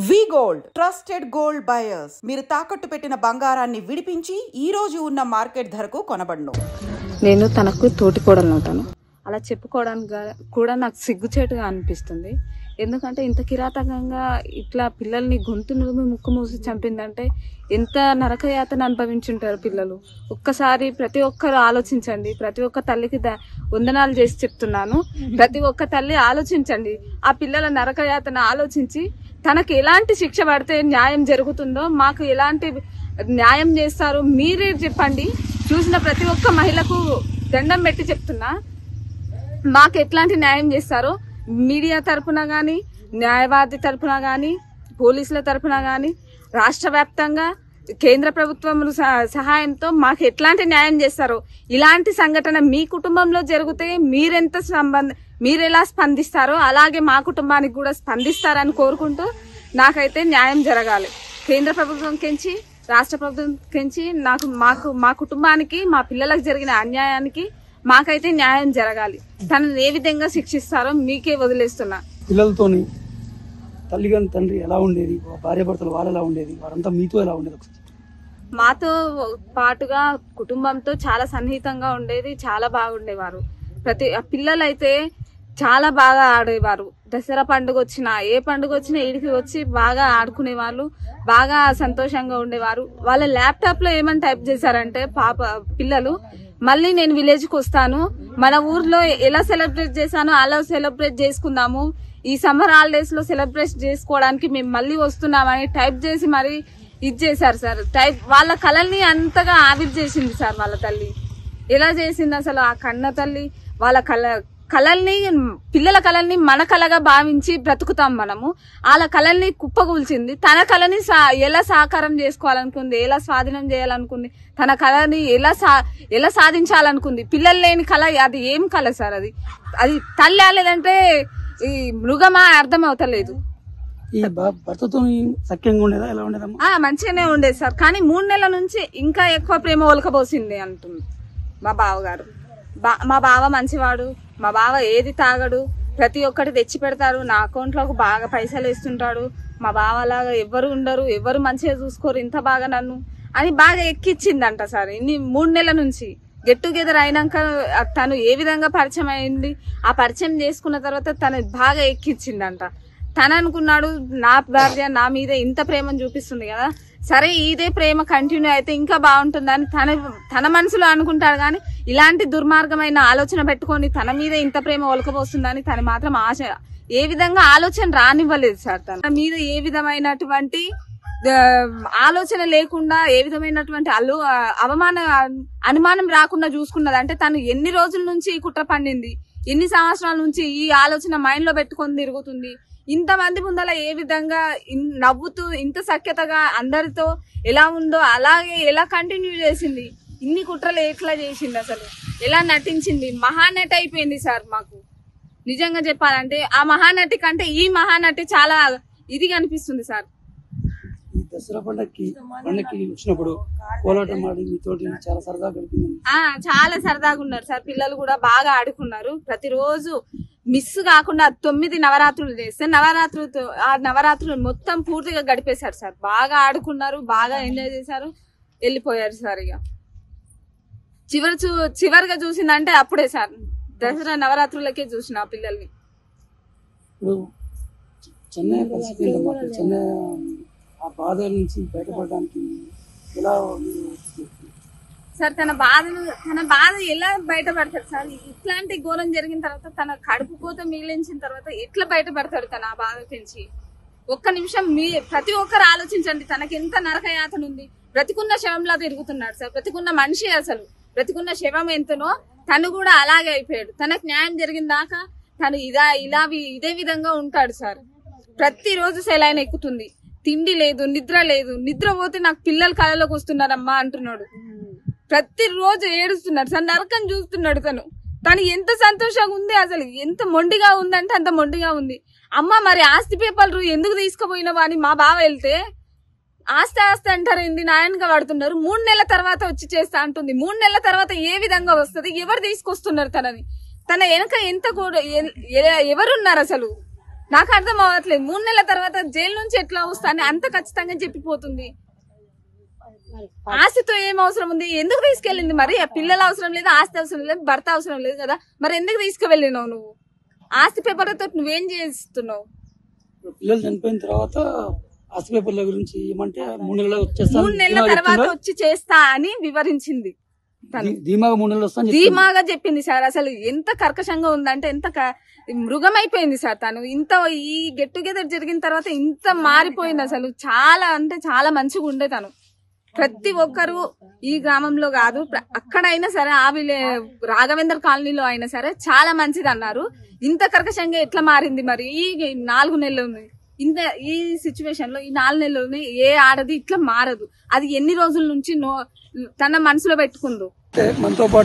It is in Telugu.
వి గోల్డ్ ట్రస్టెడ్ గోల్డ్ బయర్స్ మీరు తాకట్టు పెట్టిన బంగారాన్ని విడిపించి ఈ రోజు ఉన్న మార్కెట్ ధరకు కొనబడును. నేను తనకు తోటికోడలు అవుతాను. అలా చెప్పుకోవడానికి కూడా నాకు సిగ్గుచేటుగా అనిపిస్తుంది. ఎందుకంటే ఇంత కిరాతకంగా ఇట్లా పిల్లల్ని గొంతు నురిమి ముక్కు మూసి చంపిందంటే ఎంత నరకయాతన అనుభవించుంటారు పిల్లలు. ఒక్కసారి ప్రతి ఒక్కరు ఆలోచించండి. ప్రతి ఒక్క తల్లికి వందనాలు చేసి చెప్తున్నాను. ప్రతి ఒక్క తల్లి ఆలోచించండి. ఆ పిల్లల నరకయాతన ఆలోచించి తనకు ఎలాంటి శిక్ష పడితే న్యాయం జరుగుతుందో, మాకు ఎలాంటి న్యాయం చేస్తారో మీరే చెప్పండి. చూసిన ప్రతి ఒక్క మహిళకు దండం పెట్టి చెప్తున్నా, మాకు ఎట్లాంటి న్యాయం చేస్తారో మీడియా తరపున కానీ, న్యాయవాది తరపున కానీ, పోలీసుల తరపున కానీ, రాష్ట్ర వ్యాప్తంగా కేంద్ర ప్రభుత్వం సహాయంతో మాకు ఎట్లాంటి న్యాయం చేస్తారో, ఇలాంటి సంఘటన మీ కుటుంబంలో జరిగితే మీరెలా స్పందిస్తారో అలాగే మా కుటుంబానికి కూడా స్పందిస్తారని కోరుకుంటూ, నాకైతే న్యాయం జరగాలి. కేంద్ర ప్రభుత్వం కెంచి, రాష్ట్ర ప్రభుత్వం కెంచి మా కుటుంబానికి, మా పిల్లలకు జరిగిన అన్యాయానికి మాకైతే న్యాయం జరగాలి. తనను ఏ విధంగా శిక్షిస్తారో మీకే వదిలేస్తున్నా. పిల్లలతోని తల్లిగాని తండ్రి ఎలా ఉండేది, భార్యాభర్తలు వాళ్ళు ఎలా ఉండేది, వారంతా మీతో ఎలా ఉండేది? మాతో పాటుగా కుటుంబంతో చాలా సన్నిహితంగా ఉండేది, చాలా బాగుండేవారు. పిల్లలైతే చాలా బాగా ఆడేవారు. దసరా పండుగ వచ్చినా, ఏ పండుగ వచ్చినా ఇడికి వచ్చి బాగా ఆడుకునే వాళ్ళు, బాగా సంతోషంగా ఉండేవారు. వాళ్ళ ల్యాప్టాప్ లో ఏమని టైప్ చేశారంటే పిల్లలు, మళ్ళీ నేను విలేజ్ కి వస్తాను, మన ఊర్లో ఎలా సెలబ్రేట్ చేశానో అలా సెలబ్రేట్ చేసుకుందాము, ఈ సమ్మర్ హాలిడేస్ లో సెలబ్రేట్ చేసుకోవడానికి మేము మళ్ళీ వస్తున్నామని టైప్ చేసి మరి ఇది చేశారు సార్. వాళ్ళ కళల్ని అంతగా ఆవిరి చేసింది సార్ వాళ్ళ తల్లి. ఎలా చేసింది అసలు ఆ కన్న తల్లి? వాళ్ళ కళల్ని, పిల్లల కళల్ని మన కళగా భావించి బ్రతుకుతాం మనము. వాళ్ళ కళల్ని కుప్పగూల్చింది. తన కళని ఎలా సాకారం చేసుకోవాలనుకుంది, ఎలా స్వాధీనం చేయాలనుకుంది, తన కళని ఎలా సాధించాలనుకుంది. పిల్లలు లేని కళ అది ఏం కళ సార్? అది తల్లి లేదంటే ఈ మృగమా అర్థం అవుతలేదు. భర్తతో సఖ్యంగా ఉండేదా, ఎలా ఉండేదమ్మా? మంచిగానే ఉండేది సార్. కానీ 3 నెలల నుంచి ఇంకా ఎక్కువ ప్రేమ ఒలకబోసింది అంటుంది మా బావగారు. మా బావ మంచివాడు, మా బావ ఏది తాగడు, ప్రతి ఒక్కటి తెచ్చి పెడతారు, నా అకౌంట్ లోకి బాగా పైసలు వేస్తుంటాడు. మా బావలాగా ఎవరు ఉండరు, ఎవరు మంచిగా చూసుకోరు ఇంత బాగా నన్ను అని బాగా ఎక్కిచ్చిందంట సార్. 3 నెలల నుంచి గెట్ టుగెదర్ అయినాక తను ఏ విధంగా పరిచయం అయింది, ఆ పరిచయం చేసుకున్న తర్వాత తను బాగా ఎక్కిచ్చిందంట. తను అనుకున్నాడు, నా భార్య నా మీద ఇంత ప్రేమను చూపిస్తుంది కదా, సరే ఇదే ప్రేమ కంటిన్యూ అయితే ఇంకా బాగుంటుందని తన మనసులో అనుకుంటాడు. కానీ ఇలాంటి దుర్మార్గమైన ఆలోచన పెట్టుకొని తన మీద ఇంత ప్రేమ ఒలకబోస్తుందని తను మాత్రం ఏ విధంగా ఆలోచన రానివ్వలేదు సార్. తన మీద ఏ విధమైనటువంటి ఆలోచన లేకుండా, ఏ విధమైనటువంటి అనుమానం రాకుండా చూసుకున్నది. అంటే తను ఎన్ని రోజుల నుంచి ఈ కుట్ర పండింది, ఎన్ని సంవత్సరాల నుంచి ఈ ఆలోచన మైండ్ లో పెట్టుకొని తిరుగుతుంది. ఇంతమంది ముందల ఏ విధంగా నవ్వుతూ ఇంత సఖ్యతగా అందరితో ఎలా ఉందో అలాగే ఎలా కంటిన్యూ చేసింది, ఇన్ని కుట్రలు ఎట్లా చేసింది, అసలు ఎలా నటించింది. మహానటి అయిపోయింది సార్. మాకు నిజంగా చెప్పాలంటే ఆ మహానటి కంటే ఈ మహానటి చాలా ఇదిగా అనిపిస్తుంది సార్. ఈ దసరా పండక్కి వచ్చినప్పుడు కోలాటం ఆడి మీతోటి చాలా సరదాగా గడిపింది. చాలా సరదాగా ఉన్నారు సార్. పిల్లలు కూడా బాగా ఆడుకున్నారు. ప్రతిరోజు మిస్ కాకుండా 9 నవరాత్రులు చేస్తే నవరాత్రులు మొత్తం పూర్తిగా గడిపేశారు సార్. బాగా ఆడుకున్నారు, బాగా ఎంజాయ్ చేశారు, వెళ్ళిపోయారు సార్. ఇక చివరిగా చూసిందంటే అప్పుడే సార్, దసరా నవరాత్రులకే చూసిన ఆ పిల్లల్ని. ఇప్పుడు చెన్నై పరిస్థితి, చెన్నై ఆ బాధ నుంచి బయటపడడానికి ఎలా సార్? తన బాధ ఎలా బయటపడతాడు సార్? ఇట్లాంటి ఘోరం జరిగిన తర్వాత, తన కడుపు కోత మిగిలించిన తర్వాత ఎట్లా బయటపడతాడు తన ఆ బాధ నుంచి? ఒక్క నిమిషం ప్రతి ఒక్కరు ఆలోచించండి. తనకి ఎంత నరకయాతన ఉంది. బ్రతికున్న శవంలా తిరుగుతున్నాడు సార్. బ్రతికున్న మనిషి, అసలు బ్రతికున్న శవం ఎంతనో తను కూడా అలాగే అయిపోయాడు. తనకు న్యాయం జరిగిన దాకా తను ఇదే విధంగా ఉంటాడు సార్. ప్రతిరోజు సెలైన్ ఎక్కుతుంది, తిండి లేదు, నిద్ర లేదు. నిద్ర పోతే నాకు పిల్లలు కళలోకి వస్తున్నారమ్మా అంటున్నాడు. ప్రతిరోజు ఏడుస్తున్నాడు సార్. నరకం చూస్తున్నాడు. తను ఎంత సంతోషంగా ఉంది, అసలు ఎంత మొండిగా ఉందంటే అంత మొండిగా ఉంది. అమ్మ మరి ఆస్తి పేపర్లు ఎందుకు తీసుకుపోయినావా అని మా బావ వెళ్తే, ఆస్తి అంటారు ఏంది, నాయనగా పడుతున్నారు. 3 నెలల తర్వాత వచ్చి చేస్తా అంటుంది. 3 నెలల తర్వాత ఏ విధంగా వస్తుంది? ఎవరు తీసుకొస్తున్నారు తనని? తన వెనక ఎవరున్నారు అసలు? నాకు అర్థం అవ్వట్లేదు. 3 నెలల తర్వాత జైలు నుంచి ఎట్లా వస్తాను అంత ఖచ్చితంగా చెప్పిపోతుంది. ఆస్తితో ఏం అవసరం ఉంది? ఎందుకు తీసుకెళ్ళింది మరి? పిల్లలు అవసరం లేదు, ఆస్తి అవసరం లేదు, భర్త అవసరం లేదు కదా, మరి ఎందుకు తీసుకువెళ్ళినావు నువ్వు? ఆస్తి పేపర్లతో నువ్వేం చేస్తున్నావు? పిల్లలు చనిపోయిన తర్వాత ఆస్తి పేపర్ల గురించి ఏమంటే 3 నెలల తర్వాత వచ్చి చేస్తా అని వివరించింది. ధీమాగా 3 నెలలు వస్తా ధీమాగా చెప్పింది సార్. అసలు ఎంత కర్కశంగా ఉందంటే ఎంత మృగమైపోయింది సార్ తను. ఇంత ఈ గెట్ టుగెదర్ జరిగిన తర్వాత ఇంత మారిపోయింది. అసలు చాలా అంటే చాలా మంచిగా ఉండే తను. ప్రతి ఒక్కరు ఈ గ్రామంలో కాదు అక్కడైనా సరే రాఘవేందర్ కాలనీలో అయినా సరే చాలా మంచిది అన్నారు. ఇంత కర్కశంగా ఎట్లా మారింది మరి ఈ 4 నెలలు? ఇంత ఈ సిచ్యువేషన్ లో ఈ 4 నెలలని ఏ ఆడది ఇట్లా మారదు. అది ఎన్ని రోజుల నుంచి తన మనసులో పెట్టుకుందో. మనతో పాటు